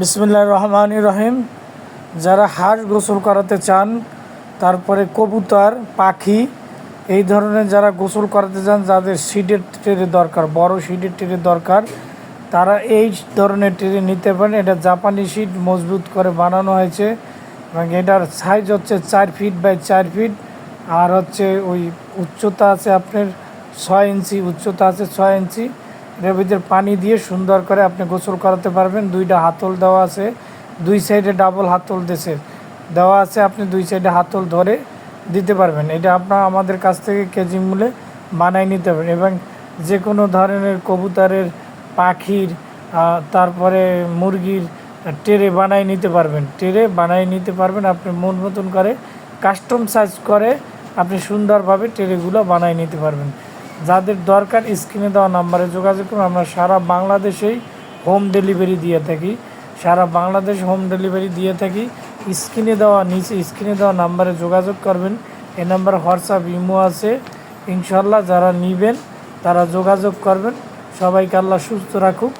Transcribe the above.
বিসমিল্লাহির রহমানির রহিম। যারা হাঁস গোসল করাতে চান, তারপরে কবুতর, পাখি, এই ধরনের যারা গোসল করাতে চান, যাদের সিডের ট্রে দরকার, বড় সিডের ট্রে দরকার, তারা এই ধরনের ট্রে নিতে পারেন। এটা জাপানি সিড মজবুত করে বানানো হয়েছে এবং এটার সাইজ হচ্ছে 4 ফিট বাই 4 ফিট, আর হচ্ছে ওই উচ্চতা আছে আপনার 6 ইঞ্চি, উচ্চতা আছে 6 ইঞ্চি। এর ভিতরে পানি দিয়ে সুন্দর করে আপনি গোসল করাতে পারবেন। 2টা হাতল দেওয়া আছে, 2 সাইডে ডাবল হাতল দেওয়া আছে, আপনি 2 সাইডে হাতল ধরে দিতে পারবেন। এটা আপনার আমাদের কাছ থেকে কেজি মূল্যে বানাই নিতে পারবেন এবং যে কোনো ধরনের কবুতরের, পাখির, তারপরে মুরগির ট্রে বানাই নিতে পারবেন। আপনি মন মতন করে কাস্টম সাইজ করে আপনি সুন্দরভাবে ট্রেগুলো বানাই নিতে পারবেন। যাদের দরকার স্ক্রিনে দেওয়া নাম্বারে যোগাযোগ করুন। আমরা সারা বাংলাদেশেই হোম ডেলিভারি দিয়ে থাকি। স্ক্রিনে দেওয়া নাম্বারে যোগাযোগ করবেন। এই নাম্বারে হোয়াটসঅ্যাপ, ইমো আছে। ইনশাল্লাহ যারা নেবেন তারা যোগাযোগ করবেন। সবাইকে আল্লাহ সুস্থ রাখুক।